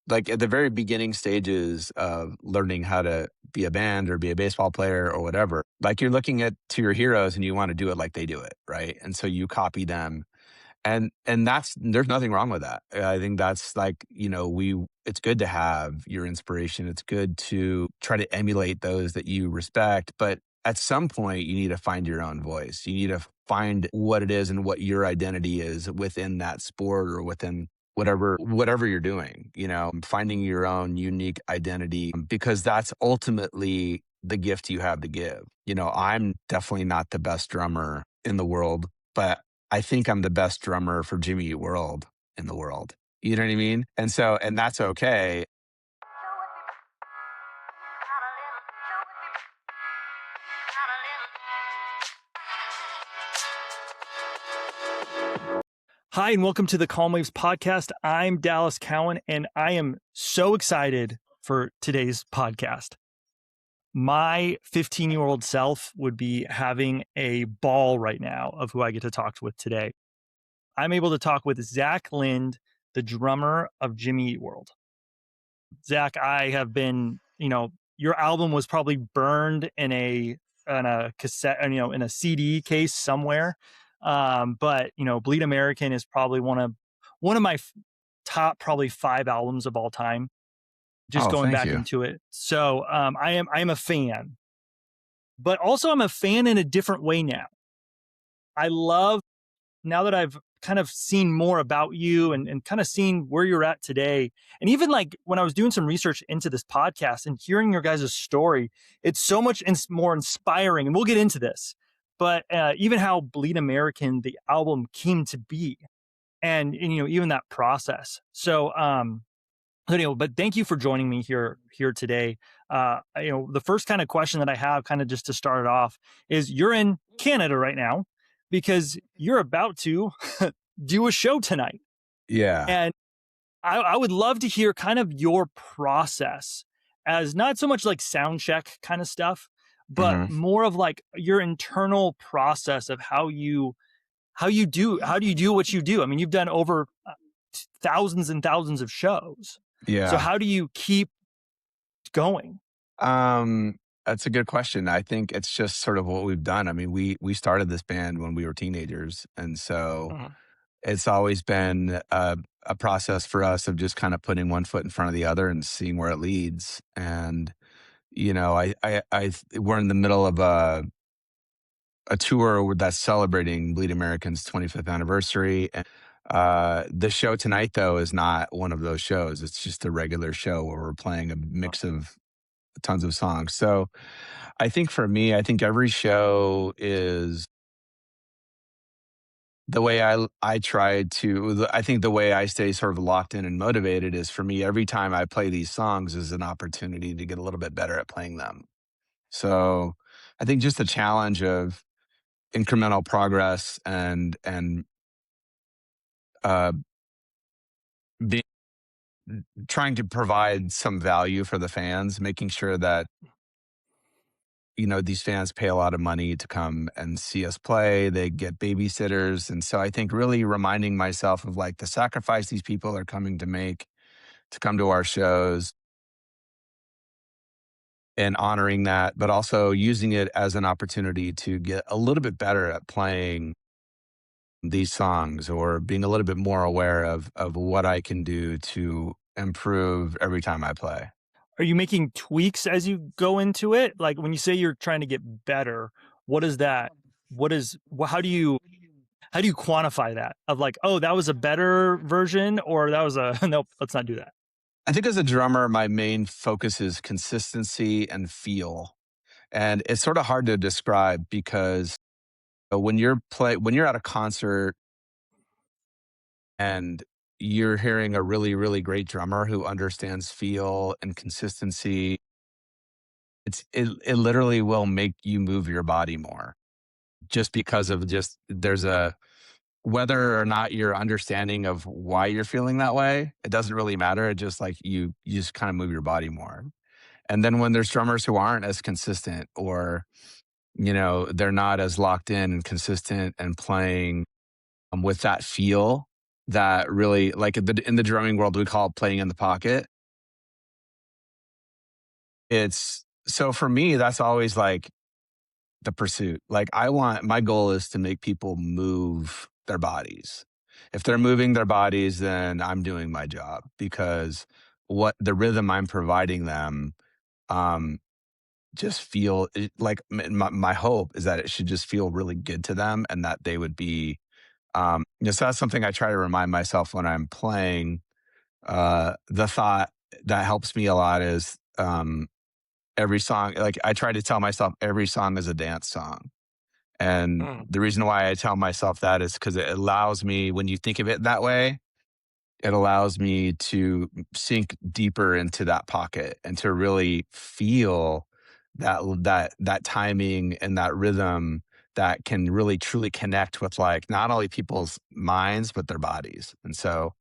like at the very beginning stages of learning how to be a band or be a baseball player or whatever, like you're looking at to your heroes and you want to do it like they do it, right? And so you copy them. And that's there's nothing wrong with that. I think that's like, it's good to have your inspiration. It's good to try to emulate those that you respect, but at some point you need to find your own voice. You need to find what it is and what your identity is within that sport or within whatever you're doing, finding your own unique identity, because that's ultimately the gift you have to give. I'm definitely not the best drummer in the world, but I think I'm the best drummer for Jimmy Eat World in the world. You know what I mean? And that's okay. Hi, and welcome to the Calm Waves podcast. I'm Dallas Cowan, and I am so excited for today's podcast. My 15-year-old self would be having a ball right now of who I get to talk with today. I'm able to talk with Zach Lind, the drummer of Jimmy Eat World. Zach, I have been, your album was probably burned in a cassette, in a CD case somewhere. But Bleed American is probably one of my top probably 5 albums of all time. Just going Thank back you. into it. So I am a fan, but also I'm a fan in a different way now. I love, now that I've kind of seen more about you and kind of seen where you're at today. And even like when I was doing some research into this podcast and hearing your guys' story, it's so much more inspiring. And we'll get into this, but even how Bleed American, the album, came to be, and even that process. So, but thank you for joining me here today. The first kind of question that I have, kind of just to start it off, is you're in Canada right now because you're about to do a show tonight. Yeah. And I would love to hear kind of your process, as not so much like sound check kind of stuff, but more of like your internal process of how do you do what you do? I mean, you've done over thousands and thousands of shows. Yeah. So how do you keep going? That's a good question. I think it's just sort of what we've done. I mean, we started this band when we were teenagers, and so it's always been a process for us of just kind of putting one foot in front of the other and seeing where it leads. And we're in the middle of a tour that's celebrating Bleed American's 25th anniversary. And the show tonight, though, is not one of those shows. It's just a regular show where we're playing a mix of tons of songs. So I think for me, I think every show is the way I try to, I think the way I stay sort of locked in and motivated is, for me, every time I play these songs is an opportunity to get a little bit better at playing them. So I think just the challenge of incremental progress and uh, being trying to provide some value for the fans, making sure that these fans pay a lot of money to come and see us play. They get babysitters. And so I think really reminding myself of like the sacrifice these people are coming to make to come to our shows, and honoring that, but also using it as an opportunity to get a little bit better at playing these songs, or being a little bit more aware of what I can do to improve every time I play. Are you making tweaks as you go into it? Like when you say you're trying to get better, how do you quantify that, of like, oh, that was a better version, or that was a, nope, let's not do that? I think as a drummer, my main focus is consistency and feel. And it's sort of hard to describe, because when you're at a concert and you're hearing a really, really great drummer who understands feel and consistency, it literally will make you move your body more, just because of whether or not your understanding of why you're feeling that way, it doesn't really matter. It just like you just kind of move your body more. And then when there's drummers who aren't as consistent, or they're not as locked in and consistent and playing with that feel, that really, like in the drumming world, we call it playing in the pocket. It's so for me, that's always like the pursuit. Like my goal is to make people move their bodies. If they're moving their bodies, then I'm doing my job because what the rhythm I'm providing them, um, just feel like my hope is that it should just feel really good to them and that they would be, so that's something I try to remind myself when I'm playing. The thought that helps me a lot is, every song, like I try to tell myself every song is a dance song. And Mm. the reason why I tell myself that is because it allows me, when you think of it that way, it allows me to sink deeper into that pocket and to really feel that timing and that rhythm that can really truly connect with like not only people's minds but their bodies. And so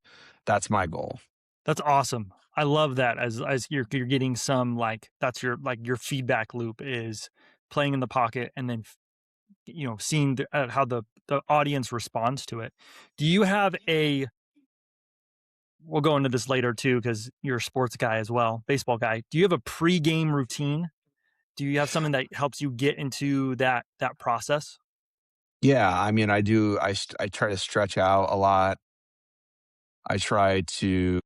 that's my goal. That's awesome. I love that as you're getting some, like, that's your, like, your feedback loop is playing in the pocket and then seeing how the audience responds to it. Do you have a we'll go into this later too because you're a sports guy as well, baseball guy. Do you have a pregame routine? Do you have something that helps you get into that process? Yeah, I mean, I do. I try to stretch out a lot. I try to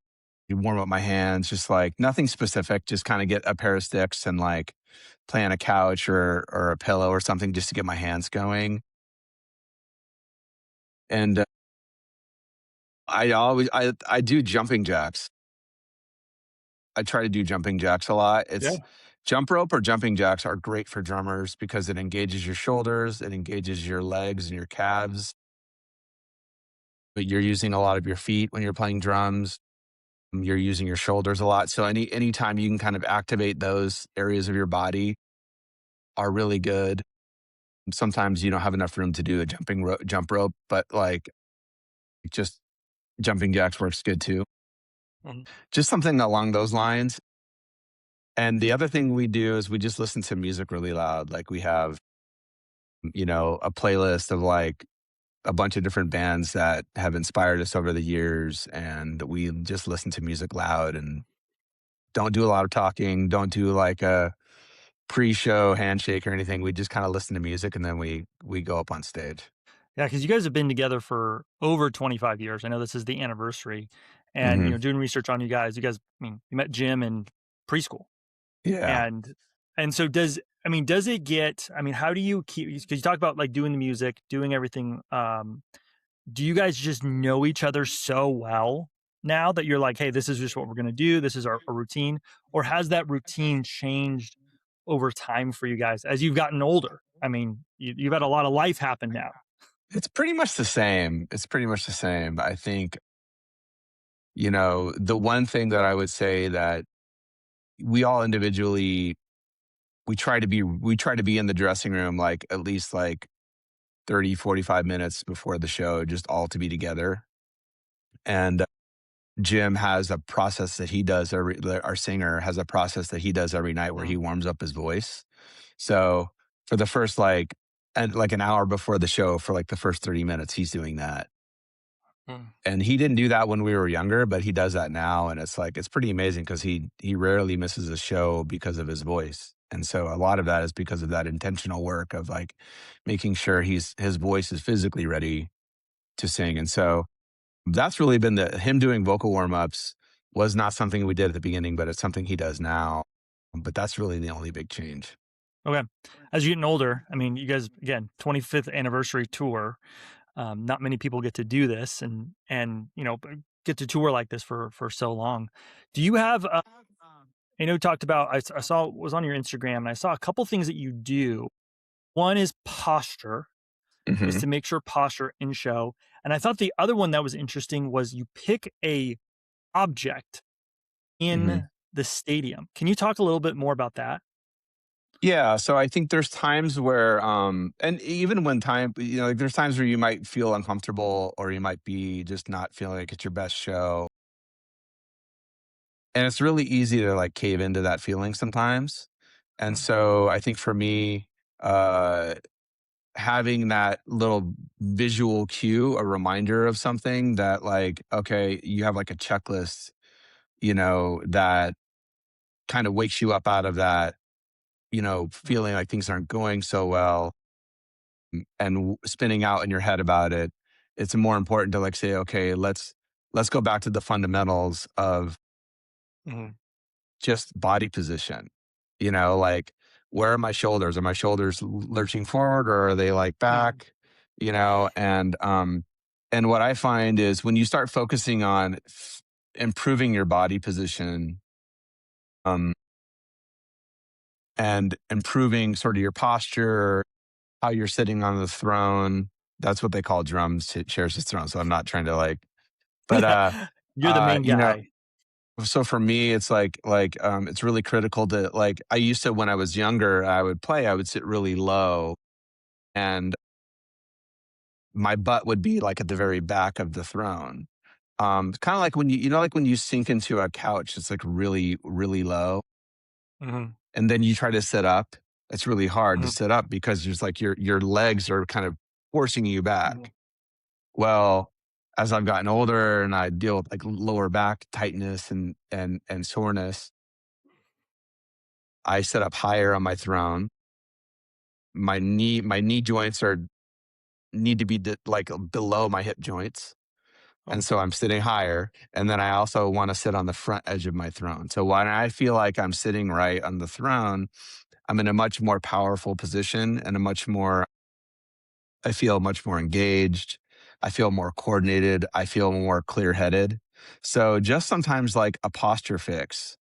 warm up my hands, just like nothing specific, just kind of get a pair of sticks and like play on a couch or a pillow or something just to get my hands going. And I do jumping jacks. I try to do jumping jacks a lot. Yeah. It's jump rope or jumping jacks are great for drummers because it engages your shoulders, it engages your legs and your calves, but you're using a lot of your feet when you're playing drums. You're using your shoulders a lot. So anytime you can kind of activate those areas of your body are really good. Sometimes you don't have enough room to do a jump rope, but like just jumping jacks works good too. Mhm. Just something along those lines. And the other thing we do is we just listen to music really loud. Like we have, a playlist of like a bunch of different bands that have inspired us over the years. And we just listen to music loud and don't do a lot of talking, don't do like a pre-show handshake or anything. We just kind of listen to music and then we go up on stage. Yeah, because you guys have been together for over 25 years. I know this is the anniversary, and Hmm. doing research on you guys. I mean, you met Jim in preschool, Yeah. and so does it get? I mean, how do you keep? Because you talk about like doing the music, doing everything. Do you guys just know each other so well now that you're like, hey, this is just what we're gonna do. This is our routine, or has that routine changed over time for you guys as you've gotten older? I mean, you've had a lot of life happen now. It's pretty much the same. It's pretty much the same. I think, the one thing that I would say that we all individually we try to be in the dressing room like at least like 30, 45 minutes before the show just all to be together. And Jim has a process that he does our singer has a process that he does every night where he Mm, warms up his voice. So for the first like an hour before the show for like the first 30 minutes he's doing that. mm. And he didn't do that when we were younger, but he does that now, and it's like it's pretty amazing because he rarely misses a show because of his voice. And so a lot of that is because of that intentional work of like making sure his voice is physically ready to sing. And so that's really been the him doing vocal warm-ups was not something we did at the beginning, but it's something he does now. But that's really the only big change. Okay. As you're getting older, I mean, you guys, again, 25th anniversary tour. Not many people get to do this and get to tour like this for so long. Do you have? I know you talked about. I saw was on your Instagram, and I saw a couple things that you do. One is posture, is Mhm, to make sure posture in show, and I thought the other one that was interesting was you pick a object mhm. in the stadium. Can you talk a little bit more about that? Yeah, so I think there's times where, and even when like there's times where you might feel uncomfortable or you might be just not feeling like it's your best show. And it's really easy to like cave into that feeling sometimes. And Mm, so I think for me, uh, having that little visual cue, a reminder of something that like, okay, you have like a checklist, that kind of wakes you up out of that, feeling like things aren't going so well, and spinning out in your head about it. It's more important to like say, okay, let's go back to the fundamentals of Mhm. just body position. Like, where are my shoulders? Are my shoulders lurching forward, or are they like Mhm. back? And what I find is when you start focusing on improving your body position, um, and improving sort of your posture, how you're sitting on the throne. That's what they call drums. It shares his throne. So I'm not trying to like, but You're the main you know, guy. so for me, it's like it's really critical to like. I used to when I was younger, I would sit really low, and my butt would be like at the very back of the throne. Kind of like when like when you sink into a couch, it's like really, really low, Mhm. and then you try to sit up. It's really hard to Mhm. sit up because there's like your legs are kind of forcing you Mhm. back. Well, as I've gotten older and I deal with like lower back tightness and soreness, I sit up higher on my throne. My knee joints are need to be like below my hip joints. And Oh, so I'm sitting higher. And then I also want to sit on the front edge of my throne. So when I feel like I'm sitting right on the throne, I'm in a much more powerful position and I feel much more engaged. I feel more coordinated. I feel more clear headed. So just sometimes like a posture fix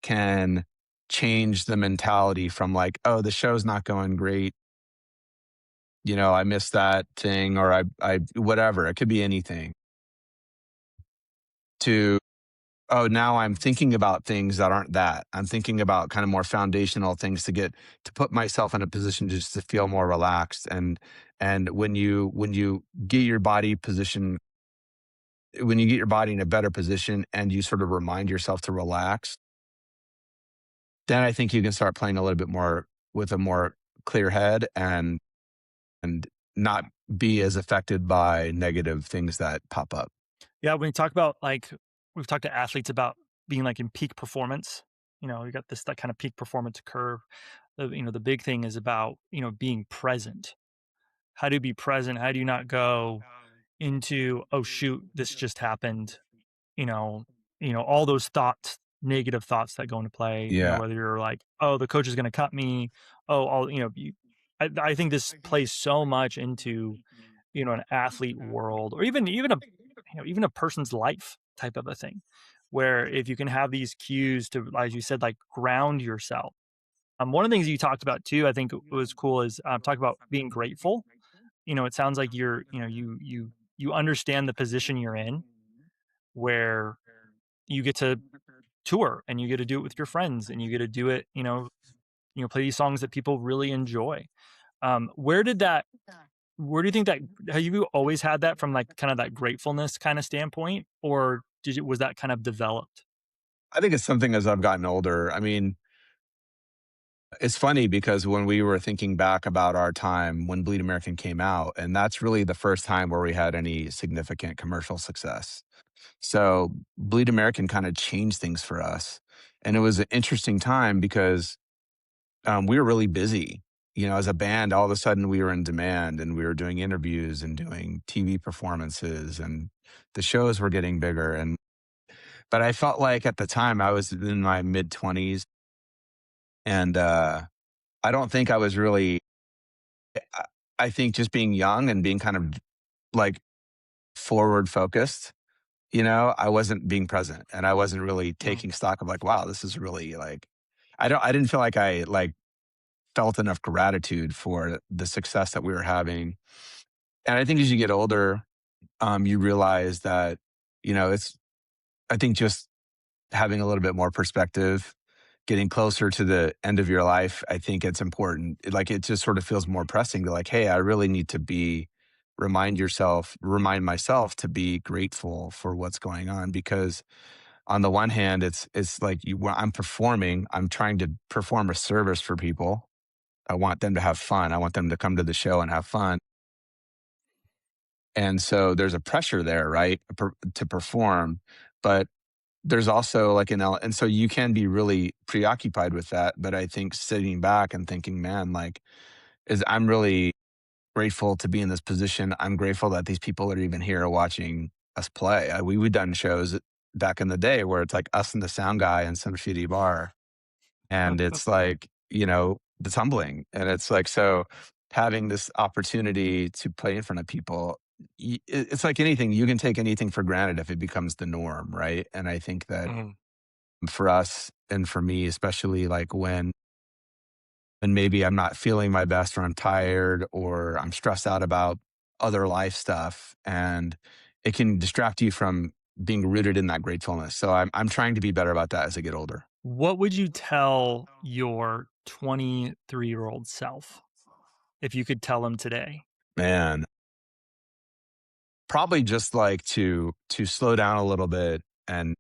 can change the mentality from like, oh, the show's not going great. I missed that thing, or I, whatever. It could be anything to, oh, now I'm thinking about things that aren't that. I'm thinking about kind of more foundational things to put myself in a position just to feel more relaxed. And when you get your body position when you get your body in a better position and you sort of remind yourself to relax, then I think you can start playing a little bit more with a more clear head and not be as affected by negative things that pop up. yeah, when you talk about, like we've talked to athletes about being, like, in peak performance, you got that kind of peak performance curve. The big thing is about, being present. How do you be present? How do you not go into, "Oh, shoot, this just happened," you know all those thoughts, negative thoughts that go into play, Yeah. whether you're like, "Oh, the coach is gonna cut me." Oh, all you I think this plays so much into, an athlete world, or even a person's life type of a thing, where if you can have these cues to, as you said, like, ground yourself. One of the things you talked about too, I think was cool, is talk about being grateful. It sounds like you understand the position you're in, where you get to tour and you get to do it with your friends and you get to do it, play these songs that people really enjoy. Where do you think that, have you always had that from, like, kind of that gratefulness kind of standpoint, or was that kind of developed? I think it's something as I've gotten older. I mean, it's funny because when we were thinking back about our time when Bleed American came out, and that's really the first time where we had any significant commercial success. So Bleed American kind of changed things for us. And it was an interesting time because we were really busy. As a band, all of a sudden we were in demand and we were doing interviews and doing TV performances and the shows were getting bigger. But I felt like at the time I was in my mid 20s and I don't think I was really, I I think just being young and being kind of like forward focused, I wasn't being present and I wasn't really Mhm. taking stock of like, wow, this is really like, I didn't feel like I like felt enough gratitude for the success that we were having. And I think as you get older, you realize that, it's, I think just having a little bit more perspective, getting closer to the end of your life, I think it's important. Like it just sort of feels more pressing to like, hey, I really need to remind myself to be grateful for what's going on because on the one hand, it's like when I'm performing, I'm trying to perform a service for people. I want them to have fun. I want them to come to the show and have fun. And so there's a pressure there, right, to perform. But there's also like and so you can be really preoccupied with that, but I think sitting back and thinking, man, like, is I'm really grateful to be in this position. I'm grateful that these people are even here watching us play. We've done shows back in the day where it's like us and the sound guy in some shitty bar, and it's like, it's humbling, and it's like, so having this opportunity to play in front of people, it's like anything, you can take anything for granted if it becomes the norm, right? And I think that Mhm. for us and for me, especially like when maybe I'm not feeling my best or I'm tired or I'm stressed out about other life stuff, and it can distract you from being rooted in that gratefulness. So I'm trying to be better about that as I get older. What would you tell your 23-year-old self if you could tell him today? Man, probably just like to slow down a little bit and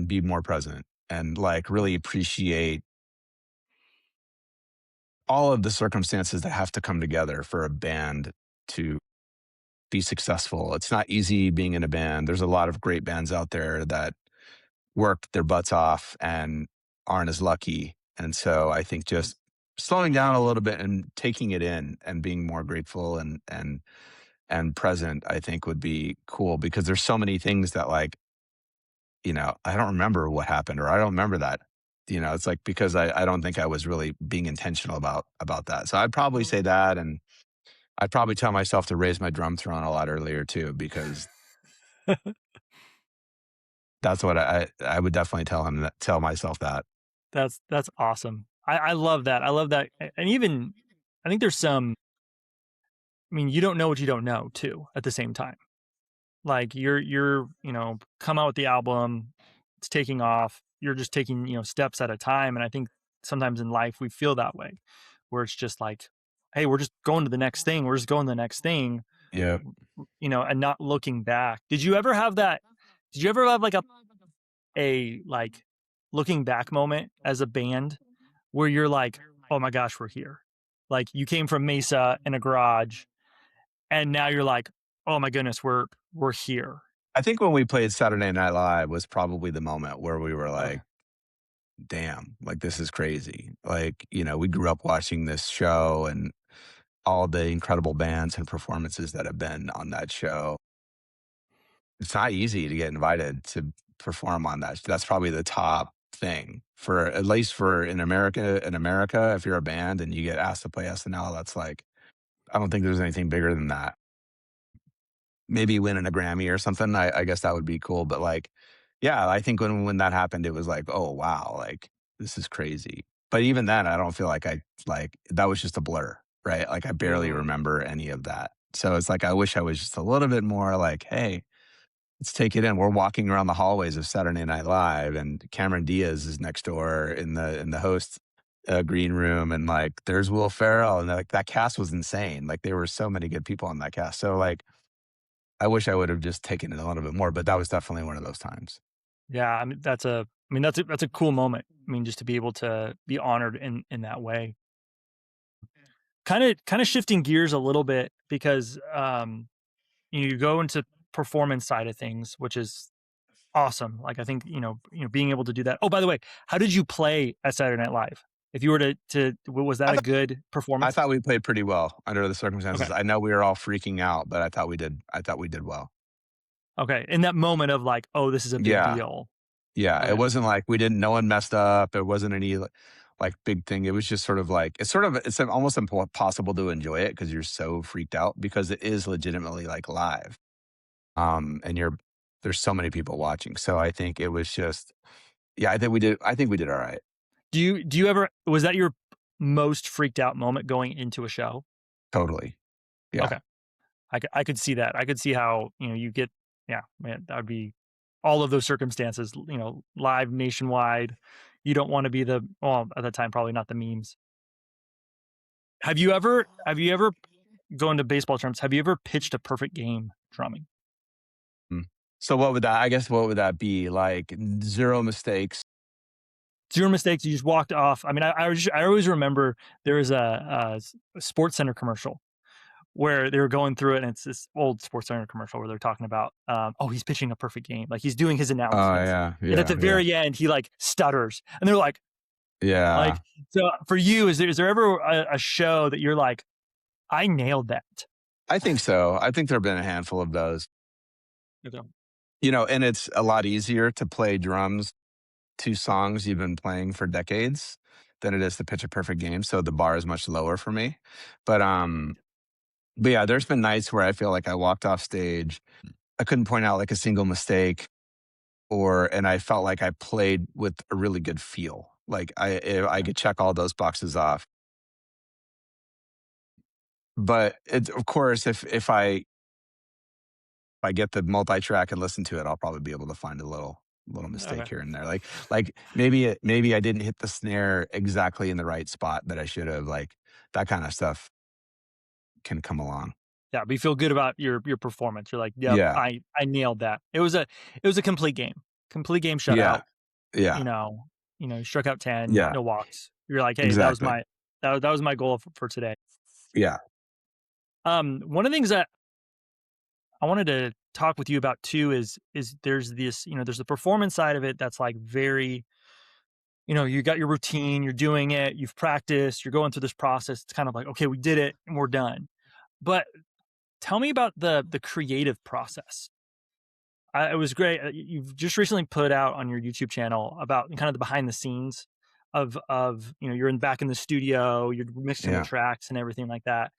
be more present and like really appreciate all of the circumstances that have to come together for a band to be successful. It's not easy being in a band. There's a lot of great bands out there that work their butts off and aren't as lucky. And so I think just slowing down a little bit and taking it in and being more grateful and present, I think would be cool, because there's so many things that like, I don't remember what happened, or I don't remember that. It's like, because I don't think I was really being intentional about that. So I'd probably say that, and I'd probably tell myself to raise my drum throne a lot earlier too, because that's what I would definitely tell myself that. That's awesome. I love that. I love that. And even I think there's some, I mean, you don't know what you don't know too at the same time. Like you're come out with the album, it's taking off. You're just taking, steps at a time. And I think sometimes in life we feel that way, where it's just like, hey, we're just going to the next thing. We're just going to the next thing, Yeah. and not looking back. Did you ever have that? Did you ever have like a like looking back moment as a band where you're like, oh my gosh, we're here. Like you came from Mesa in a garage and now you're like, oh my goodness, we're here. I think when we played Saturday Night Live was probably the moment where we were Okay. like, damn, like this is crazy. Like, we grew up watching this show and all the incredible bands and performances that have been on that show. It's not easy to get invited to perform on that. That's probably the top thing, for at least for in America. In America, if you're a band and you get asked to play SNL, that's like, I don't think there's anything bigger than that. Maybe winning a Grammy or something, I guess that would be cool, but, like, yeah, I think when that happened, it was like, "Oh, wow, like, this is crazy." But even then, I don't feel like that was just a blur, right? Like, I barely Mhm. remember any of that. So it's like, I wish I was just a little bit more like, "Hey, let's take it in." We're walking around the hallways of Saturday Night Live, and Cameron Diaz is next door in the host, green room, and, like, there's Will Ferrell, and, like, that cast was insane. Like, there were so many good people on that cast. So, like, I wish I would have just taken it a little bit more, but that was definitely one of those times. Yeah, that's a cool moment. I mean, just to be able to be honored in that way. Kind of shifting gears a little bit because you go into performance side of things, which is awesome. Like I think, being able to do that. Oh, by the way, how did you play at Saturday Night Live? If you were was that I a thought good I performance? thought we played pretty well under the circumstances. Okay. I know we were all freaking out, but I thought we did well. Okay. In that moment of like, oh, this is a big Yeah. deal. Yeah, it Okay. wasn't like no one messed up. There wasn't any like big thing. It was just sort of like, it's almost impossible to enjoy it because you're so freaked out, because it is legitimately like live. And there's so many people watching. So I think it was just, yeah, I think we did all right. Do you ever was that your most freaked out moment going into a show? Totally. Yeah. Okay. I could see that. I could see how, you get yeah, man, that would be all of those circumstances, live nationwide. You don't wanna be well, at that time, probably not the memes. Have you ever going to baseball terms, have you ever pitched a perfect game drumming? Mm. So what would that be? Like, 0 mistakes. 0 mistakes, you just walked off. I mean, I always remember there was a Sports Center commercial where they were going through it, and it's this old Sports Center commercial where they're talking about, oh, he's pitching a perfect game. Like he's doing his Oh, announcements. yeah, And at yeah, the yeah. very end, he like stutters. And they're like, Yeah. so for you, is there ever a show that you're like, I nailed that? I think so. I think there've been a handful of those. Okay. And it's a lot easier to play drums to songs you've been playing for decades than it is to pitch a perfect game, so the bar is much lower for me. But, yeah, there's been nights where I feel like I walked off stage, I couldn't point out, like, a single mistake and I felt like I played with a really good feel. Like, I could check all those boxes off. But of course, if I get the multi-track and listen to it, I'll probably be able to find a little mistake Okay. here and there. Like maybe I didn't hit the snare exactly in the right spot that I should have. Like that kind of stuff can come along. Yeah, but you feel good about your performance. You're like, "Yep, Yeah. I nailed that." It was a complete game. Complete game Yeah. shutout, Yeah. you know you struck out 10, Yeah. no walks. You're like, "Hey, Exactly. that was my goal for today." Yeah. One of the things that I wanted to talk with you about too is there's this, there's the performance side of it that's like very, you got your routine, you're doing it, you've practiced, you're going through this process. It's kind of like, okay, we did it and we're done. But tell me about the creative process. It was great. You've just recently put out on your YouTube channel about kind of the behind the scenes of you're back in the studio, you're mixing the Yeah. tracks and everything like that.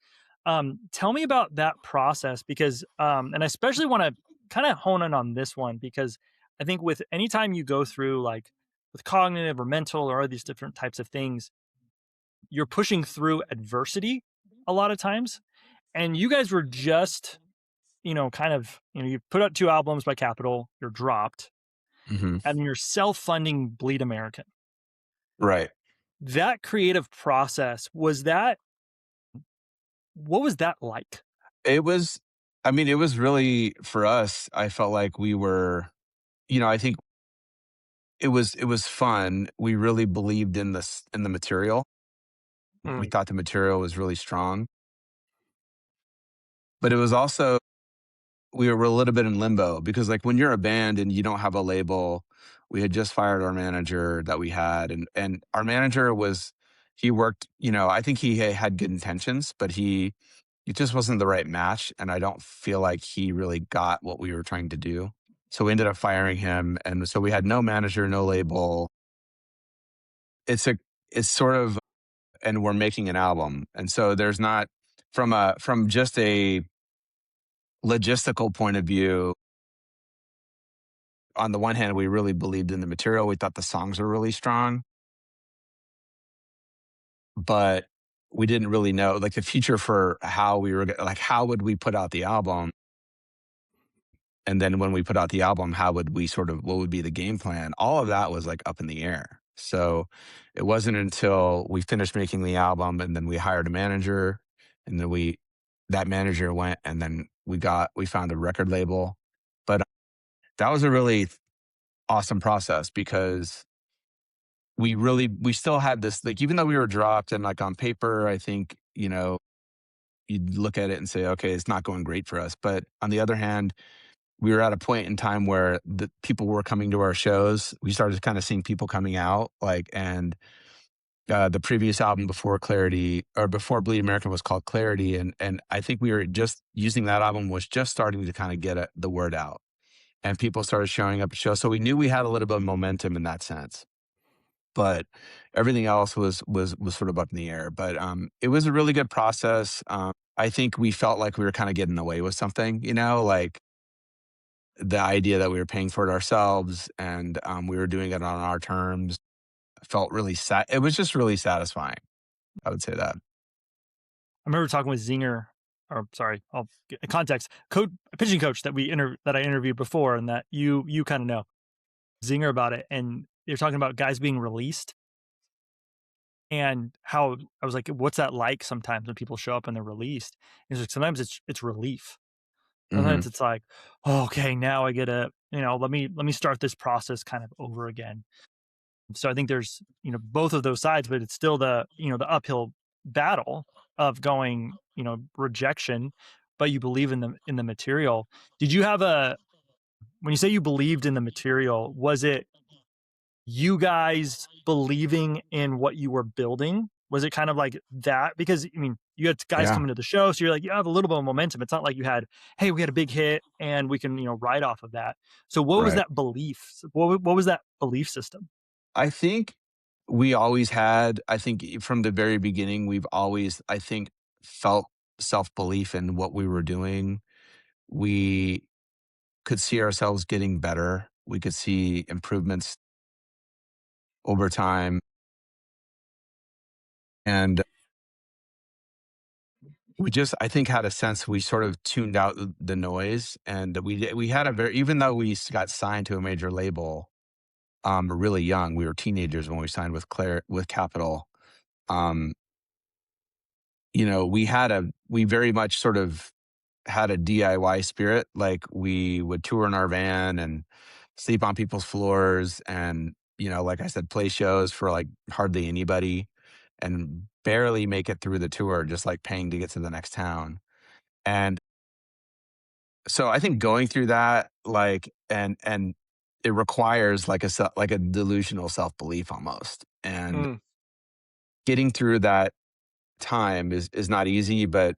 Tell me about that process because and I especially want to kind of hone in on this one because I think with anytime you go through like with cognitive or mental or all these different types of things, you're pushing through adversity a lot of times. And you guys were just kind of, you put out 2 albums by Capitol, you're dropped, Hmm. and you're self-funding Bleed American. Right. That creative process, what was that like? It was. I mean, it was really for us. I felt like we were. I think it was fun. We really believed in the material. We Mm, thought the material was really strong, but it was also we were a little bit in limbo because like when you're a band and you don't have a label, we had just fired our manager that we had and our manager was he worked, I think he had good intentions, but he just wasn't the right match and I don't feel like he really got what we were trying to do. So we ended up firing him and so we had no manager, no label. It's a it's sort of and we're making an album. And so there's not from just a logistical point of view, on the one hand, we really believed in the material. We thought the songs were really strong, but we didn't really know like the future for how we were like how would we put out the album? And then when we put out the album, how would we sort of what would be the game plan? All of that was like up in the air. So it wasn't until we finished making the album and then we hired a manager and then that manager went and then we found a record label. But that was a really awesome process because we still had this like even though we were dropped and like on paper I think you'd look at it and say okay it's not going great for us, but on the other hand we were at a point in time where the people were coming to our shows. We started kind of seeing people coming out like and the previous album before Clarity or before Bleed American was called Clarity, and I think we were just using that album was just starting to kind of get the word out and people started showing up at shows, so we knew we had a little bit of momentum in that sense, but everything else was sort of up in the air. But it was a really good process. I think we felt like we were kind of getting away with something, like the idea that we were paying for it ourselves and we were doing it on our terms felt really sad. It was just really satisfying. I would say that. I remember talking with Zinger, or sorry, I'll get context, pitching coach that I interviewed before and that you kinda know, Zinger about it, and you're talking about guys being released and how I was like, "What's that like sometimes when people show up and they're released?" He's like, "Sometimes it's relief." Hmm. Sometimes it's like, "Oh, okay, now I gotta, let me start this process kind of over again." So I think there's, both of those sides, but it's still the uphill battle. of going, rejection, but you believe in the material. Did you have a when you say you believed in the material, was it you guys believing in what you were building? Was it kind of like that? Because I mean, you had guys Yeah, coming to the show, so you're like, you have a little bit of momentum. It's not like you had, hey, we had a big hit and we can, ride off of that. So what was right. that belief? What was that belief system? I think we always had, I think from the very beginning, we've always, I think, felt self belief in what we were doing. We could see ourselves getting better. We could see improvements over time. And we just, I think, had a sense we sort of tuned out the noise. And we had a very, even though got signed to a major label really young, we were teenagers when we signed with with Capitol. Um, we very much sort of had a DIY spirit. Like we would tour in our van and sleep on people's floors and, like I said, play shows for like hardly anybody and barely make it through the tour, just like paying to get to the next town. And so I think going through that, like, and it requires like like a delusional self-belief almost. And Mm, getting through that time is not easy, but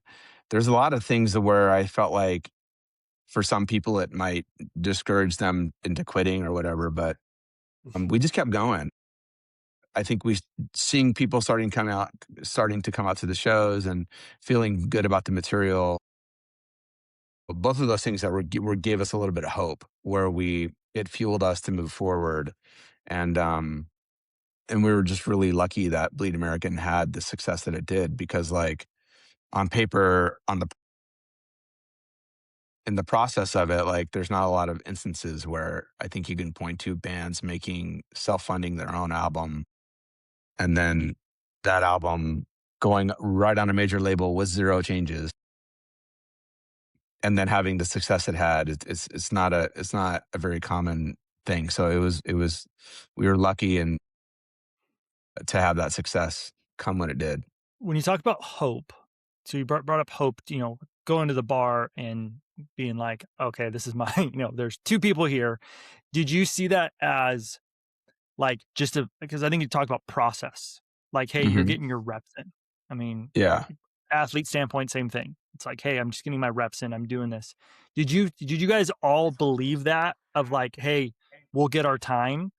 there's a lot of things where I felt like for some people it might discourage them into quitting or whatever, but we just kept going. I think we seeing people starting to come out to the shows and feeling good about the material. Both of those things that were gave us a little bit of hope, where it fueled us to move forward, and and we were just really lucky that Bleed American had the success that it did because, like, on paper, in the process of it, like, there's not a lot of instances where I think you can point to bands making self-funding their own album, and then that album going right on a major label with 0 changes, and then having the success it had. It's not a very common thing. So it was we were lucky and to have that success come when it did. when you talk about hope, so you brought up hope, going to the bar and being like, okay, this is my, there's two people here. Did you see that as like just a because I think you talked about process. Like, hey, you're Mhm. getting your reps in. I mean, Yeah. athlete standpoint, same thing. It's like, hey, I'm just getting my reps in. I'm doing this. Did you guys all believe that of like, hey, we'll get our time,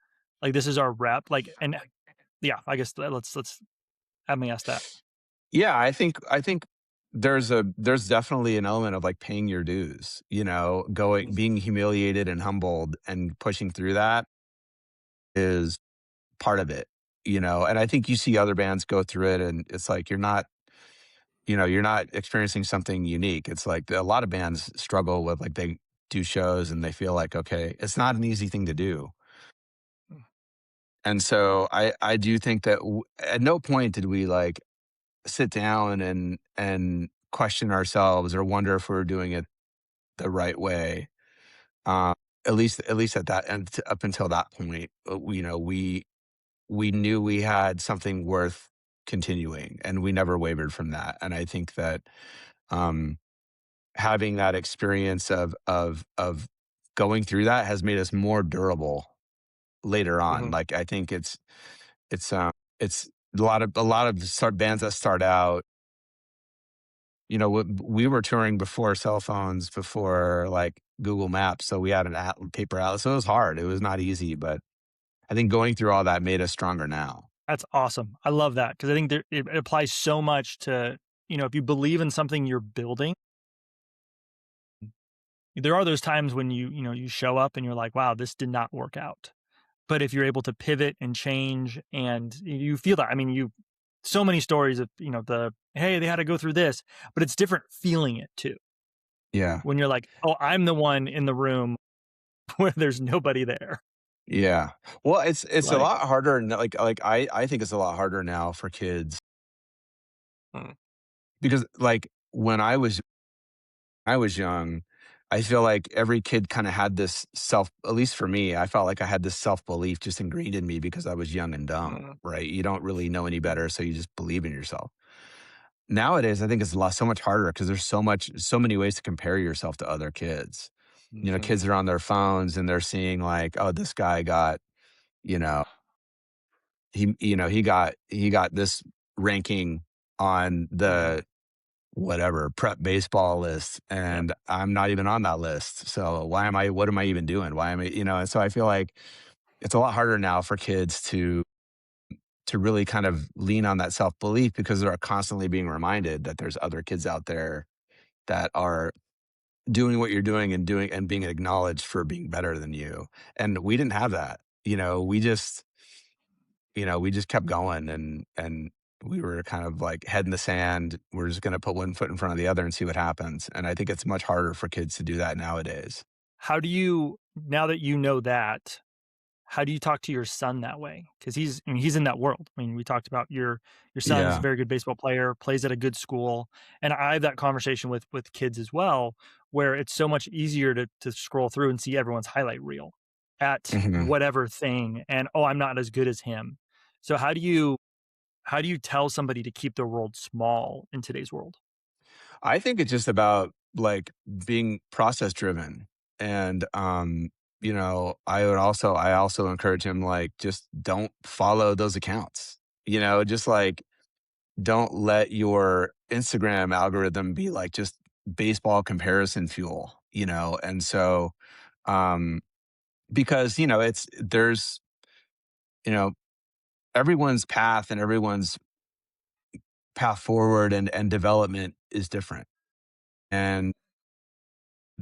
like this is our rep, like, and yeah, I guess let's have me ask that. Yeah, I think there's definitely an element of, like, paying your dues, being humiliated and humbled and pushing through that is part of it, and I think you see other bands go through it, and it's like you're not experiencing something unique. It's like a lot of bands struggle with, like, they do shows and they feel like, okay, it's not an easy thing to do. And so I do think that at no point did we like sit down and question ourselves or wonder if we're doing it the right way. Um, at least at that and up until that point, we knew we had something worth continuing, and we never wavered from that. And I think that um, having that experience of going through that has made us more durable later on. Mhm. Like I think it's it's a lot of bands that start out. We were touring before cell phones, before like Google Maps, so we had paper atlas. So it was hard. It was not easy, but I think going through all that made us stronger now. That's awesome. I love that because I think it applies so much to, if you believe in something you're building, there are those times when you show up and you're like, wow, this did not work out. But if you're able to pivot and change and you feel that, I mean, so many stories of, hey, they had to go through this, but it's different feeling it too. Yeah, When you're like, oh, I'm the one in the room where there's nobody there. yeah. Well, it's a Like, lot harder. Like I think it's a lot harder now for kids mm, because like when I was young, I feel like every kid kind of had this at least for me, I felt like I had this self belief just ingrained in me because I was young and dumb, mm, right? You don't really know any better, so you just believe in yourself. Nowadays, I think it's a lot so much harder because there's so many ways to compare yourself to other kids. You know, Mhm. kids are on their phones and they're seeing like, "Oh, this guy got, you know, he got this ranking on Mhm. the whatever prep baseball list, Yep. and I'm not even on that list. So what am I even doing? Why am I, and so I feel like it's a lot harder now for kids to really kind of lean on that self-belief because they're constantly being reminded that there's other kids out there that are doing what you're doing and being acknowledged for being better than you. And we didn't have that. We just kept going and we were kind of like head in the sand. We're just going to put one foot in front of the other and see what happens. And I think it's much harder for kids to do that nowadays. How do you now that you know that, how do you talk to your son that way? Because he's in that world. I mean, we talked about your son's a Yeah. very good baseball player, plays at a good school, and I have that conversation with kids as well, where it's so much easier to scroll through and see everyone's highlight reel at Mhm. whatever thing, and, "Oh, I'm not as good as him." So how do you tell somebody to keep their world small in today's world? I think it's just about like being process driven. And I also encourage him like just don't follow those accounts. Just like don't let your Instagram algorithm be like just baseball comparison fuel, And so um because you know everyone's path and everyone's path forward and development is different. And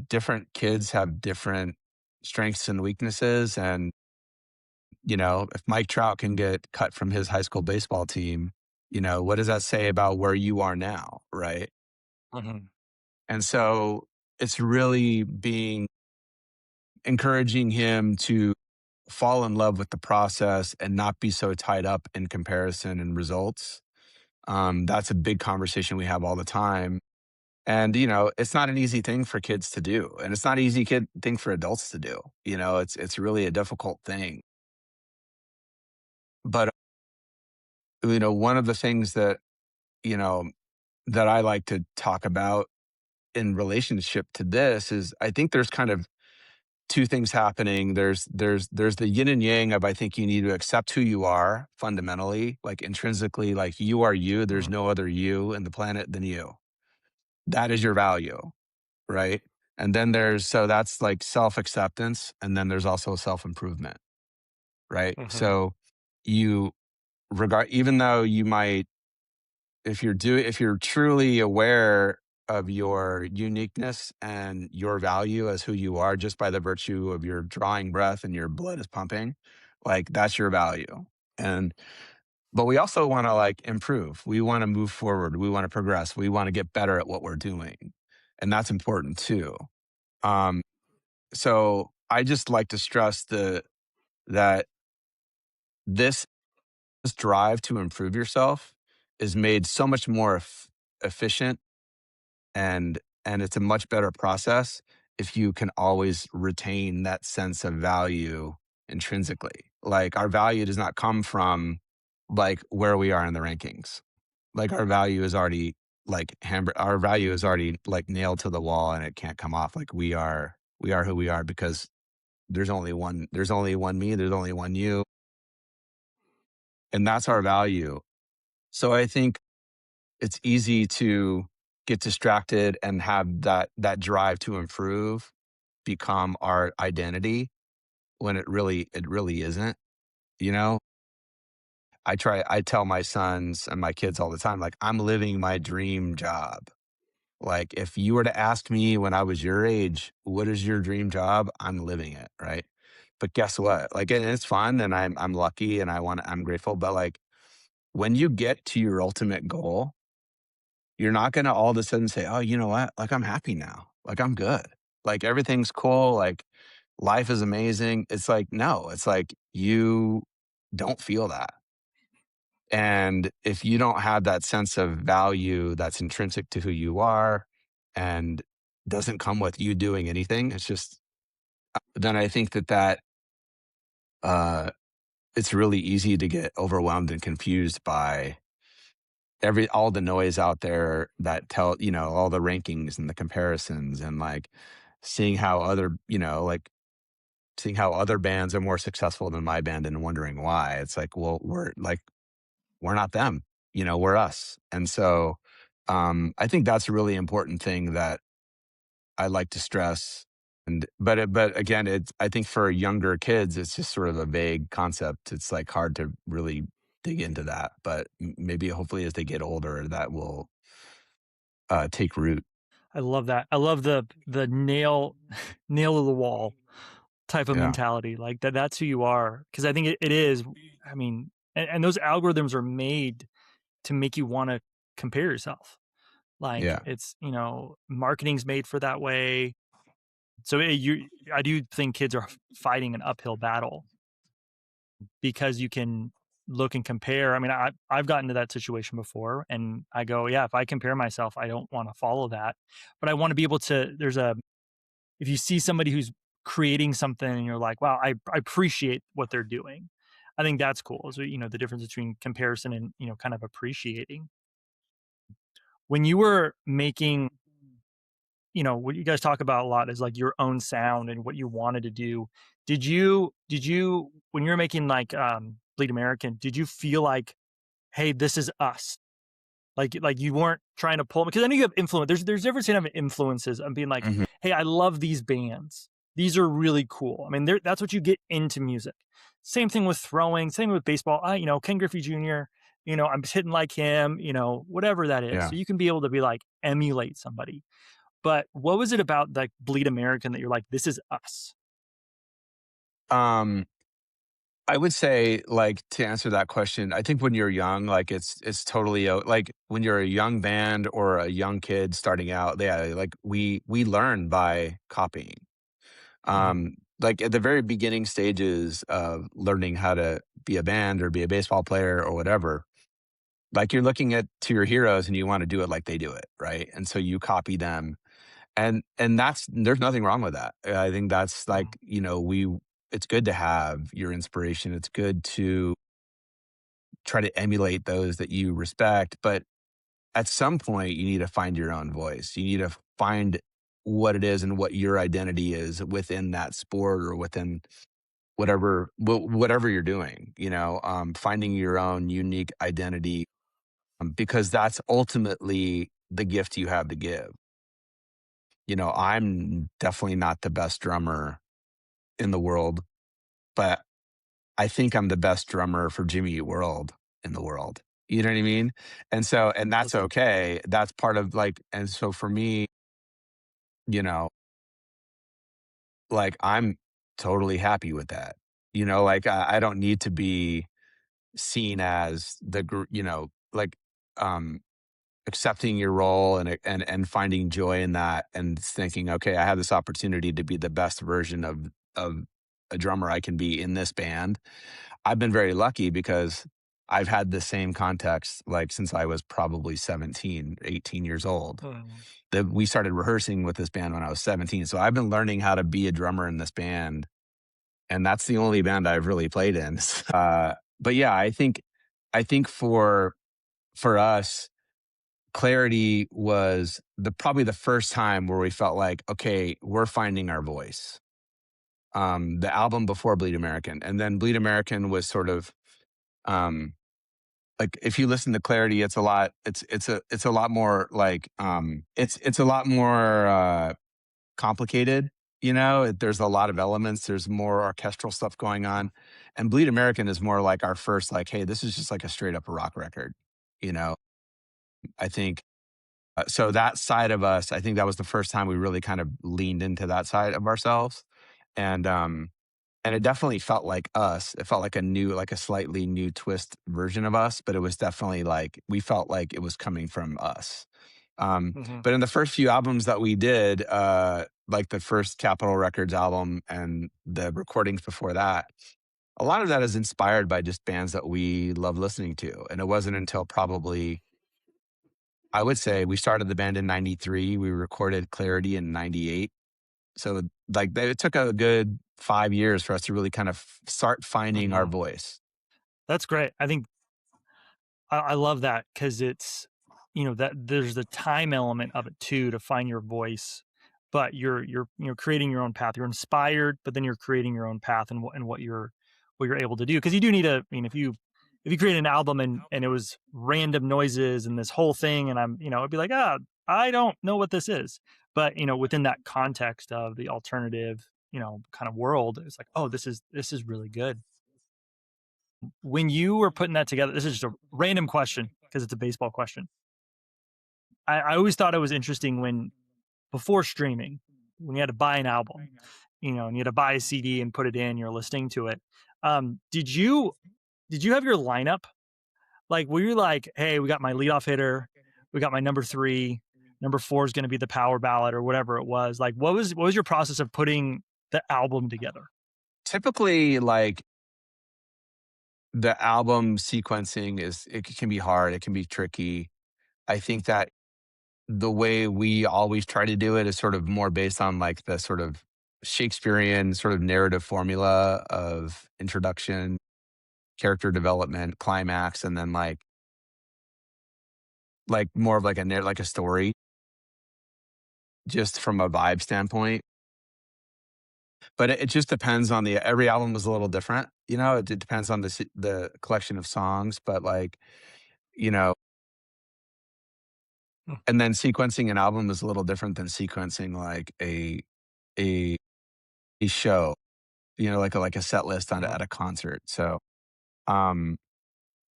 different kids have different strengths and weaknesses. And, if Mike Trout can get cut from his high school baseball team, what does that say about where you are now? Right. Mhm. And so it's really being encouraging him to fall in love with the process and not be so tied up in comparison and results. That's a big conversation we have all the time. And, it's not an easy thing for kids to do. And it's not an easy thing for adults to do. It's really a difficult thing. But, one of the things you know, that I like to talk about in relationship to this is I think there's kind of two things happening. There's the yin and yang of I think you need to accept who you are fundamentally, like intrinsically, like you are you. There's Mhm. no other you in the planet than you. That is your value. Right? And then so that's like self-acceptance, and then there's also self-improvement, right? Mhm. So you even though you might if you're truly aware of your uniqueness and your value as who you are just by the virtue of your drawing breath and your blood is pumping, like that's your value. And but we also want to like improve. We want to move forward. We want to progress. We want to get better at what we're doing. And that's important too. Um, So I just like to stress that this drive to improve yourself is made so much more efficient and it's a much better process if you can always retain that sense of value intrinsically. Like our value does not come from like where we are in the rankings. Like our value is already our value is already like nailed to the wall and it can't come off. Like we are who we are because there's only one me, there's only one you, and that's our value. So I think it's easy to get distracted and have that drive to improve become our identity when it really isn't, you know? I tell my sons and my kids all the time, like, I'm living my dream job. Like, if you were to ask me when I was your age, "What is your dream job?" I'm living it, right? But guess what? Like, and it's fun, and I'm lucky, and I'm grateful, but, like, when you get to your ultimate goal, you're not gonna all of a sudden say, "Oh, you know what? Like, I'm happy now. Like, I'm good. Like, everything's cool. Like, life is amazing." It's like, no, it's like you don't feel that. And if you don't have that sense of value that's intrinsic to who you are and doesn't come with you doing anything, it's just then I think uh, it's really easy to get overwhelmed and confused by all the noise out there that all the rankings and the comparisons and like seeing how other, seeing how other bands are more successful than my band and wondering why. It's like, well, we're not them, we're us. And so I think that's a really important thing that I like to stress. But again, I think for younger kids, it's just sort of a vague concept. It's like hard to really dig into that. But maybe hopefully as they get older, that will take root. I love that. I love the nail of the wall type of Yeah, mentality. Like that's who you are. Cause I think it is. I mean, and those algorithms are made to make you want to compare yourself. Like yeah. it's, marketing's made for that way. So I do think kids are fighting an uphill battle because you can look and compare. I mean, I've gotten to that situation before and I go, yeah, if I compare myself, I don't want to follow that. But I want to be able to if you see somebody who's creating something and you're like, wow, I appreciate what they're doing. I think that's cool. So, the difference between comparison and, kind of appreciating. When you were making, what you guys talk about a lot is like your own sound and what you wanted to do. Did you when you were making like Bleed American, did you feel like, hey, this is us? Like you weren't trying to pull because I know you have influence. There's difference in having influences and being like, Hmm. hey, I love these bands. These are really cool. I mean, that's what you get into music. Same thing with throwing. Same with baseball. Ken Griffey Jr. I'm hitting like him. Whatever that is. Yeah. So you can be able to be like emulate somebody. But what was it about like Bleed American that you're like, this is us? Um, I would say, like, to answer that question, I think when you're young, like, it's totally like when you're a young band or a young kid starting out, yeah, like we learn by copying. Hmm. Like at the very beginning stages of learning how to be a band or be a baseball player or whatever, like you're looking at to your heroes and you want to do it like they do it, right? And so you copy them, and that's there's nothing wrong with that. I think that's Hmm. like we. It's good to have your inspiration. It's good to try to emulate those that you respect, but at some point you need to find your own voice. You need to find what it is and what your identity is within that sport or within whatever you're doing, finding your own unique identity, because that's ultimately the gift you have to give. I'm definitely not the best drummer in the world, but I think I'm the best drummer for Jimmy Eat World in the world. You know what I mean? And that's Awesome. okay. That's part of like, and so for me, you know, like I'm totally happy with that. Like I don't need to be seen as like um accepting your role and finding joy in that and thinking, okay, I have this opportunity to be the best version of a drummer I can be in this band. I've been very lucky because I've had the same context like since I was probably 17, 18 years old. Mhm. That we started rehearsing with this band when I was 17. So I've been learning how to be a drummer in this band, and that's the only band I've really played in. But yeah, I think for us, Clarity was probably the first time where we felt like, okay, we're finding our voice. The album before Bleed American, and then Bleed American was sort of um, like if you listen to Clarity, it's a lot more like it's a lot more complicated. There's a lot of elements. There's more orchestral stuff going on, and Bleed American is more like our first like, hey, this is just like a straight up rock record. You know, I think so that side of us, I think that was the first time we really kind of leaned into that side of ourselves, and it definitely felt like us. It felt like like a slightly new twist version of us, but it was definitely like we felt like it was coming from us. Mhm. But in the first few albums that we did, like the first Capitol Records album and the recordings before that, a lot of that is inspired by just bands that we love listening to. And it wasn't until probably I would say we started the band in 93. We recorded Clarity in 98. So like it took a good 5 years for us to really kind of start finding our Mhm. voice. That's great. I think I love that because it's, that there's the time element of it too to find your voice, but you're creating your own path. You're inspired, but then you're creating your own path and what you're able to do. Because you do need a, I mean, if you create an album and it was random noises and this whole thing, and it'd be like, I don't know what this is. But within that context of the alternative, kind of world, it's like, oh, this is really good. When you were putting that together, this is just a random question because it's a baseball question. I always thought it was interesting when before streaming, when you had to buy an album, and you had to buy a CD and put it in, you're listening to it. Did you have your lineup? Like, were you like, hey, we got my leadoff hitter, we got my number three, number four is going to be the power ballad or whatever it was. Like, what was your process of putting the album together? Typically, like the album sequencing it can be hard, it can be tricky. I think that the way we always try to do it is sort of more based on like the sort of Shakespearean sort of narrative formula of introduction, character development, climax, and then like more of like like a story, just from a vibe standpoint. But it just depends on the every album is a little different. It depends on the collection of songs, but like you know, Hmm. and then sequencing an album is a little different than sequencing like a a show. Like a set list Uh-huh. at a concert. So um,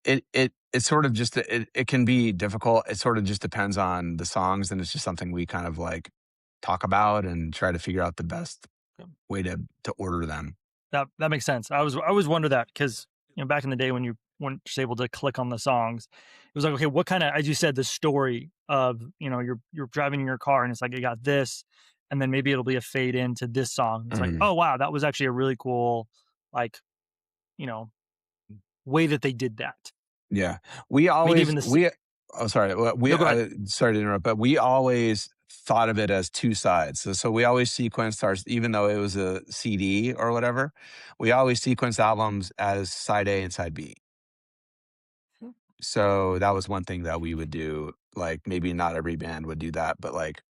it sort of just it can be difficult. It sort of just depends on the songs, and it's just something we kind of like talk about and try to figure out the best way to order them. That makes sense. I always wonder that because back in the day when you weren't just able to click on the songs, it was like, okay, what kind of, as you said, the story of you're driving in your car and it's like you got this, and then maybe it'll be a fade into this song. It's like, Mhm. oh wow, that was actually a really cool, like, you know way that they did that. Yeah. We Maybe always even this. we oh, sorry. No, go ahead. Sorry to interrupt, but we always thought of it as 2 sides. So we always sequenced ours even though it was a CD or whatever, we always sequenced albums as side A and side B. So that was one thing that we would do. Like, maybe not every band would do that, but, like,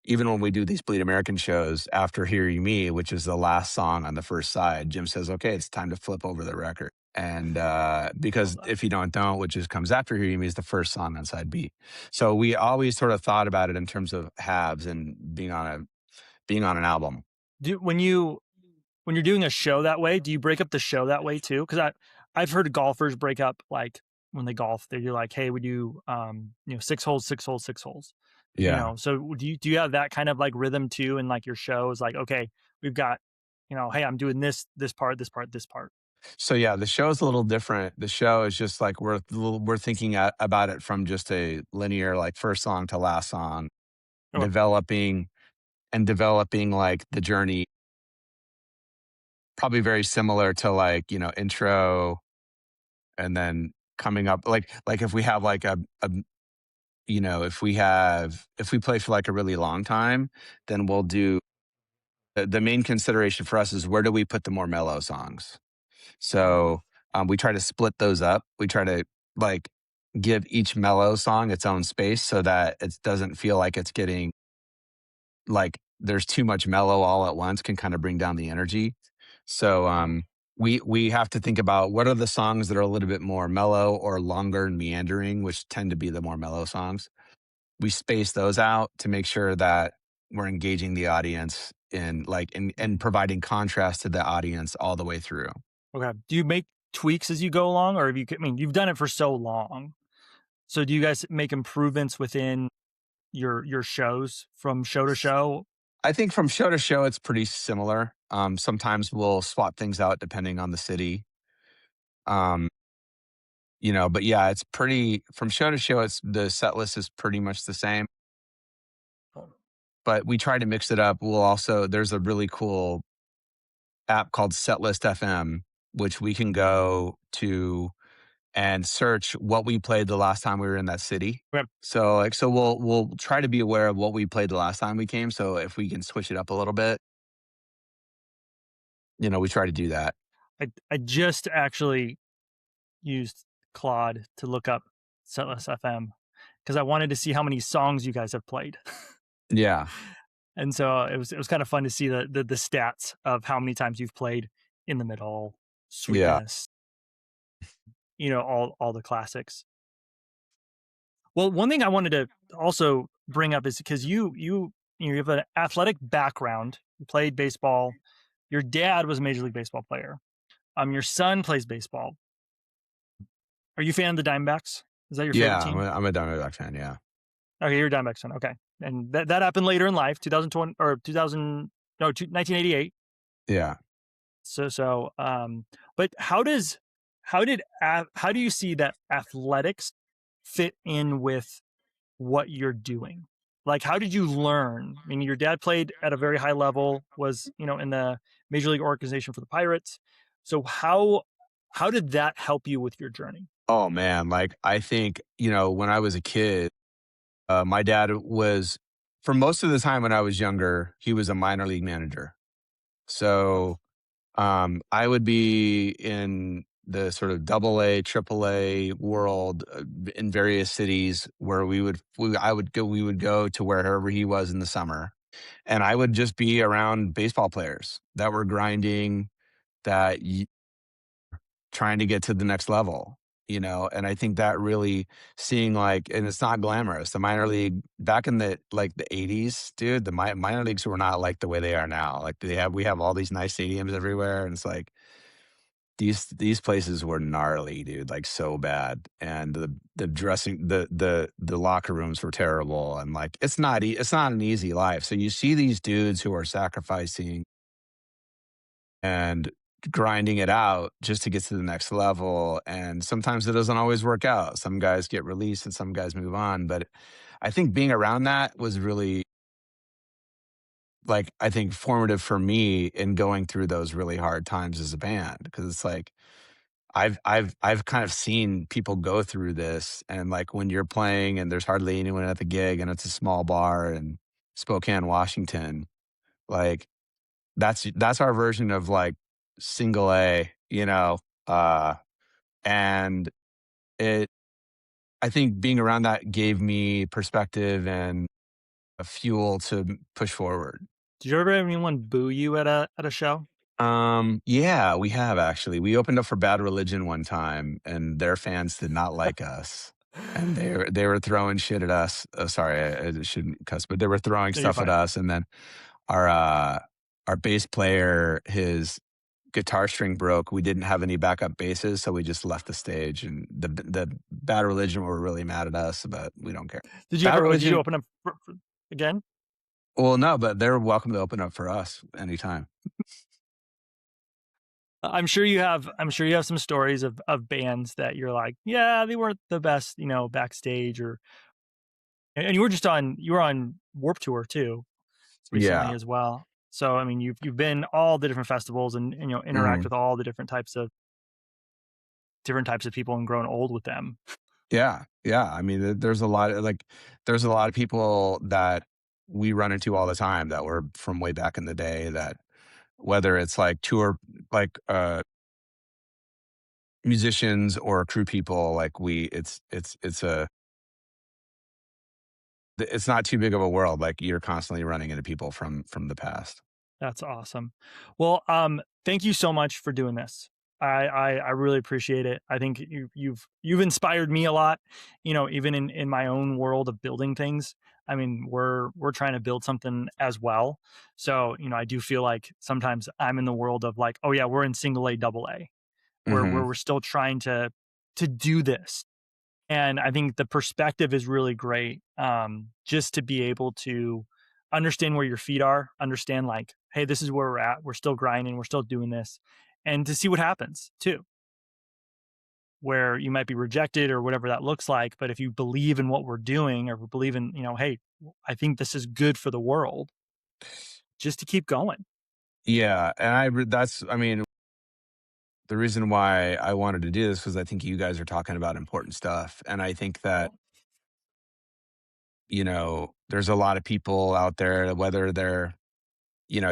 even when we do these Bleed American shows, after "Hearing Me," which is the last song on the first side, Jim says, "Okay, it's time to flip over the record." And, Love because that. If You Don't," which just comes after "Hearing Me," is the first song on side B. So we always sort of thought about it in terms of halves and being on an album. Do when you're doing a show that way, do you break up the show that way too? Because I've heard golfers break up, like when they golf, they're like, hey, we do 6 holes, 6 holes, 6 holes. Yeah. So do you have that kind of like rhythm too in like your shows? Like, okay, we've got, hey, I'm doing this part, this part, this part. So, yeah, the show is a little different. The show is just like we're thinking about it from just a linear, like, first song to last song, Okay. developing developing, like, the journey, probably very similar to, like, intro and then coming up like, if we have, like, if we play for, like, a really long time, then we'll do the main consideration for us is where do we put the more mellow songs? So, we try to split those up. We try to, like, give each mellow song its own space so that it doesn't feel like it's getting like there's too much mellow all at once can kind of bring down the energy. So we have to think about what are the songs that are a little bit more mellow or longer and meandering, which tend to be the more mellow songs. We space those out to make sure that we're engaging the audience and providing contrast to the audience all the way through. Okay. Do you make tweaks as you go along, or have you? I mean, you've done it for so long. So do you guys make improvements within your shows from show to show? I think from show to show, it's pretty similar. Sometimes we'll swap things out depending on the city. Um, but yeah, it's pretty from show to show. It's the set list is pretty much the same, but we try to mix it up. There's a really cool app called Setlist FM, which we can go to and search what we played the last time we were in that city. Okay. So we'll try to be aware of what we played the last time we came. So if we can switch it up a little bit, we try to do that. I just actually used Claude to look up Setlist FM because I wanted to see how many songs you guys have played. Yeah. And so it was kind of fun to see the stats of how many times you've played In the Middle, Yeah. Sweetness, all the classics. Well, one thing I wanted to also bring up is because you have an athletic background. You played baseball. Your dad was a Major League Baseball player. Your son plays baseball. Are you a fan of the Diamondbacks? Is that your favorite Yeah. I'm team? a, I'm a Diamondback fan. Yeah. Okay, you're a Diamondbacks fan. Okay, and that happened later in life, 2020 or 2000, no, 1988. Yeah. But how do you see that athletics fit in with what you're doing? Like, how did you learn? I mean, your dad played at a very high level, was, in the major league organization for the Pirates. So how did that help you with your journey? Oh man. Like I think, when I was a kid, my dad was, for most of the time when I was younger, he was a minor league manager. So I would be in the sort of double A, triple A world in various cities where we would go to wherever he was in the summer. And I would just be around baseball players that were grinding, that trying to get to the next level, and I think that really seeing like, and it's not glamorous. The minor league back in the 80s, dude, the minor leagues were not like the way they are now. Like we have all these nice stadiums everywhere, and it's like these places were gnarly, dude, like so bad. And the dressing the locker rooms were terrible. And like it's not an easy life. So you see these dudes who are sacrificing and grinding it out just to get to the next level. And sometimes it doesn't always work out. Some guys get released and some guys move on. But I think being around that was really, like, I think formative for me in going through those really hard times as a band. Because it's like I've kind of seen people go through this, and like when you're playing and there's hardly anyone at the gig and it's a small bar in Spokane, Washington, like that's our version of like single A, uh, and it I think being around that gave me perspective and a fuel to push forward. Did you ever have anyone boo you at a show? Yeah, we have actually. We opened up for Bad Religion one time, and their fans did not like us, and they were throwing shit at us. Sorry, I shouldn't cuss, but they were throwing No, you're stuff at fine. us, and then our uh, our bass player, his guitar string broke. We didn't have any backup basses, so we just left the stage. And the Bad Religion were really mad at us, but we don't care. Bad Did you Religion, open up again? well, no, but they're welcome to open up for us anytime. I'm sure you have some stories of bands that you're like, yeah, they weren't the best, backstage and you were on Warp Tour too recently Yeah. as well. So I mean, you've been all the different festivals and interact Mhm. with all the different types of people and grown old with them. Yeah, yeah. I mean, there's a lot of there's a lot of people that we run into all the time that were from way back in the day. That whether it's like tour, like musicians or crew people, like it's not too big of a world. Like you're constantly running into people from the past. That's awesome. Well, thank you so much for doing this. I really appreciate it. I think you've inspired me a lot. Even in my own world of building things. I mean, we're trying to build something as well. So I do feel like sometimes I'm in the world of like, oh yeah, we're in single A, double A, where Hmm. we're still trying to do this. And I think the perspective is really great, just to be able to understand where your feet are, understand like, hey, this is where we're at. We're still grinding. We're still doing this, and to see what happens too. Where you might be rejected or whatever that looks like, but if you believe in what we're doing or believe in, hey, I think this is good for the world, just to keep going. Yeah, and that's, I mean, the reason why I wanted to do this was I think you guys are talking about important stuff, and I think that there's a lot of people out there, whether they're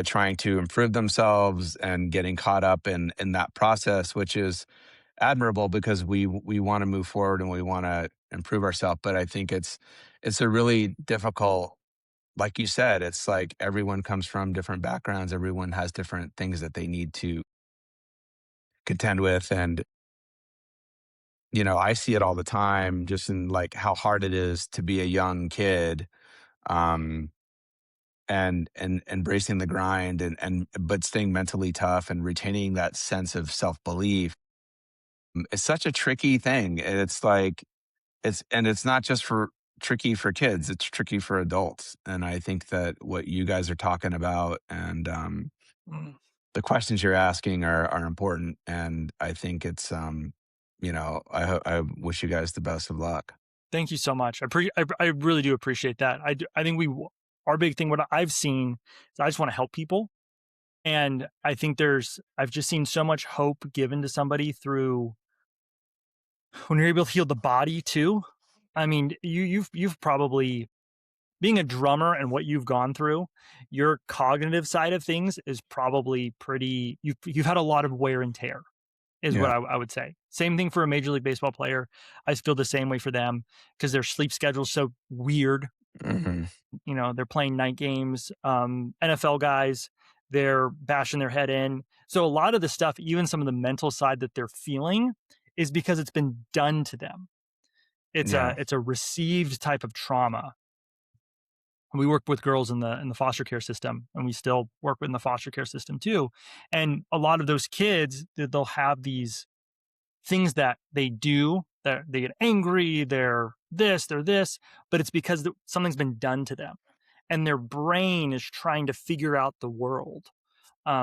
trying to improve themselves and getting caught up in that process, which is admirable because we want to move forward and we want to improve ourselves. But I think it's a really difficult, like you said, it's like everyone comes from different backgrounds, everyone has different things that they need to contend with. And I see it all the time just in like how hard it is to be a young kid, um and embracing the grind, and but staying mentally tough and retaining that sense of self-belief. It's such a tricky thing. And it's like it's not just for tricky for kids, it's tricky for adults. And I think that what you guys are talking about, and Mm. the questions you're asking are important. And I think it's I wish you guys the best of luck. Thank you so much. I really do appreciate that. I think our big thing, what I've seen is I just want to help people. And I think I've just seen so much hope given to somebody through when you're able to heal the body too. I mean, you've probably, being a drummer and what you've gone through, your cognitive side of things is probably pretty, you've had a lot of wear and tear, is what Yeah. I would say. Same thing for a Major League Baseball player. I feel the same way for them because their sleep schedule's so weird. Hmm. They're playing night games. NFL guys, they're bashing their head in. So a lot of the stuff, even some of the mental side that they're feeling, is because it's been done to them. Yeah. It's a received type of trauma. We work with girls in the foster care system, and we still work in the foster care system too. And a lot of those kids, they'll have these things that they do, that they get angry, they're this, but it's because something's been done to them, and their brain is trying to figure out the world.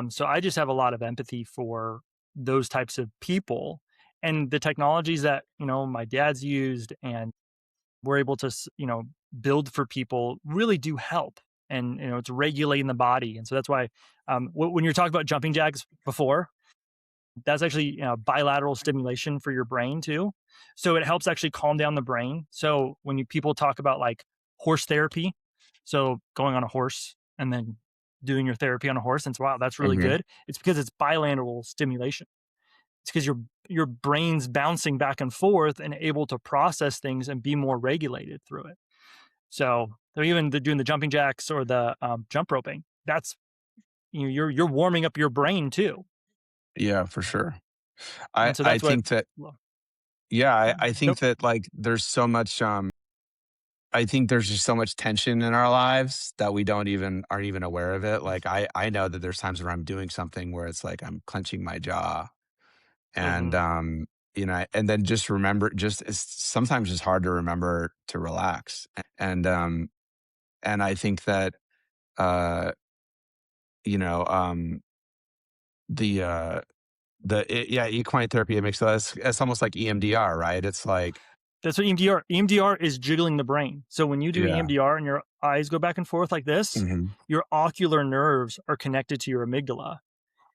So I just have a lot of empathy for those types of people, and the technologies that my dad's used and we're able to build for people really do help. And it's regulating the body, and so that's why when you're talking about jumping jacks before, that's actually bilateral stimulation for your brain too. So it helps actually calm down the brain. So when people talk about like horse therapy, so going on a horse and then doing your therapy on a horse, and it's, wow, that's really Hmm. good. It's because it's bilateral stimulation. It's because your brain's bouncing back and forth and able to process things and be more regulated through it. So they're doing the jumping jacks or the jump roping. That's you're warming up your brain too, Yeah, for sure. I and so I that's what. think that Well, yeah, I think nope. that like there's so much I think there's just so much tension in our lives that we don't even aren't even aware of it. Like I know that there's times where I'm doing something where it's like I'm clenching my jaw, and Hmm. and then just remember, just it's sometimes just hard to remember to relax. And I think that uh you know the yeah, equine therapy, it makes sense. It's almost like EMDR, right? It's like That's what EMDR is jiggling the brain. So when you do yeah. EMDR and your eyes go back and forth like this, Hmm. your ocular nerves are connected to your amygdala,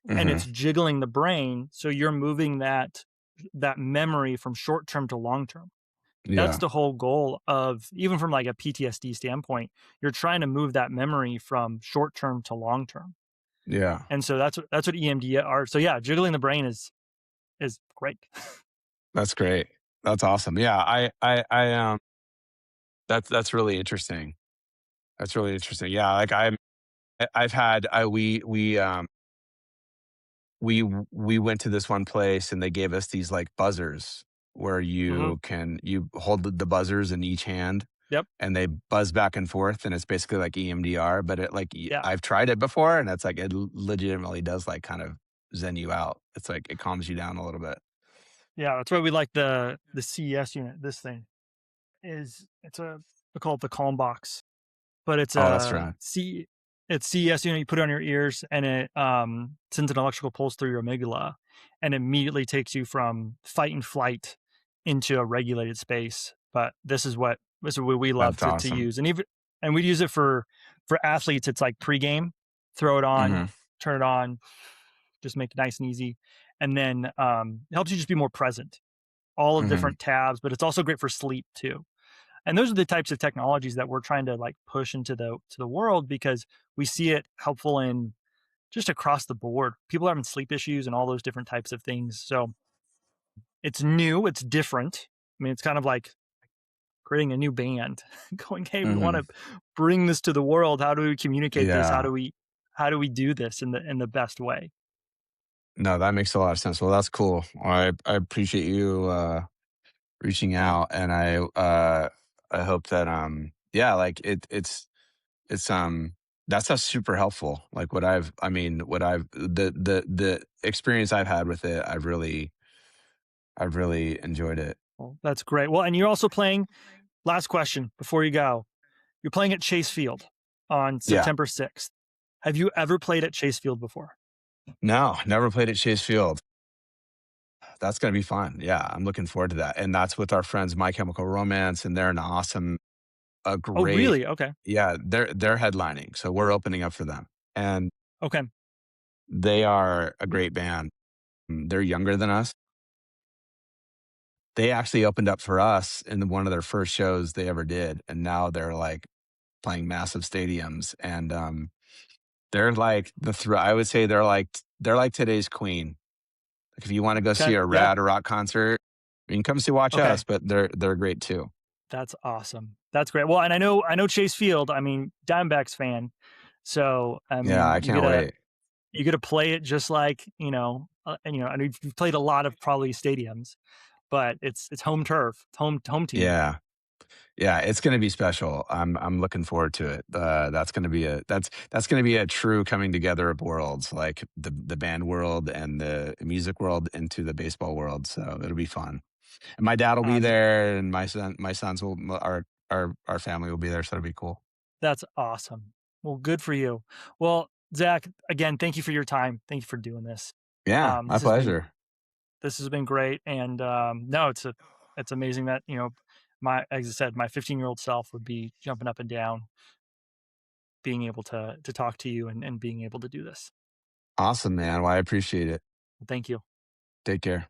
and Hmm. it's jiggling the brain. So you're moving that memory from short term to long term. That's Yeah. the whole goal of, even from like a PTSD standpoint, you're trying to move that memory from short term to long term. Yeah. And so that's what EMDR. So yeah, jiggling the brain is great. That's great. That's awesome. Yeah, that's really interesting. That's really interesting. Yeah, like I've had we went to this one place and they gave us these like buzzers where Hmm. you hold the buzzers in each hand Yep. and they buzz back and forth, and it's basically like EMDR, but it like Yeah. I've tried it before, and it's like it legitimately does like kind of zen you out. It's like it calms you down a little bit. Yeah. That's why we like the CES unit. This thing it's a we call it the Calm Box, but Oh, that's right. it's CES unit. You put it on your ears, and it sends an electrical pulse through your amygdala, and immediately takes you from fight and flight into a regulated space. But this is what we love That's to awesome. use, and even and we use it for athletes. It's like pregame, throw it on, Hmm. turn it on, just make it nice and easy, and then it helps you just be more present. All of the Hmm. different tabs, but it's also great for sleep too. And those are the types of technologies that we're trying to like push into the world because we see it helpful in just across the board. People having sleep issues and all those different types of things. So It's new, it's different. I mean, it's kind of like creating a new band, going, "Hey, we Hmm. wanna bring this to the world. How do we communicate this? Yeah. How do we do this in the best way?" No, that makes a lot of sense. Well, that's cool. I appreciate you reaching out, and I hope that yeah, like it's that's a super helpful. Like what I've I mean what I've the experience I've had with it, I've really enjoyed it. Well, that's great. Well, and you're also playing last question before you go. You're playing at Chase Field on Yeah. September 6th. Have you ever played at Chase Field before? No, never played at Chase Field. That's gonna be fun. Yeah, I'm looking forward to that. And that's with our friends My Chemical Romance, and they're an awesome, a Oh, great, really? Okay. yeah, they're headlining, so we're opening up for them. And Okay. they are a great band. They're younger than us. They actually opened up for us in one of their first shows they ever did, and now they're, like, playing massive stadiums, and, they're like I would say they're like today's Queen. Like, if you wanna go see Okay. a Yeah. rad rock concert, you can come see watch us, Okay. but they're great too. That's awesome. That's great. Well, and I know Chase Field. I mean, Diamondbacks fan. So, I Yeah, mean, I can't wait. you get to play it just like, and I know you've played a lot of probably stadiums, but it's home turf, it's home team. Yeah. Yeah, it's gonna be special. I'm looking forward to it. That's gonna be a true coming together of worlds, like the band world and the music world into the baseball world, so it'll be fun. And my dad will be Um, there, and my sons will our family will be there, so it'll be cool. that's awesome. Well, good for you. Well, Zach, again, thank you for your time. Thank you for doing this. Yeah, my This has been pleasure. great, and no, it's amazing that my as I said, my 15-year-old self would be jumping up and down, being able to talk to you and being able to do this. Awesome, man. Well, I appreciate it. Thank you. Take care.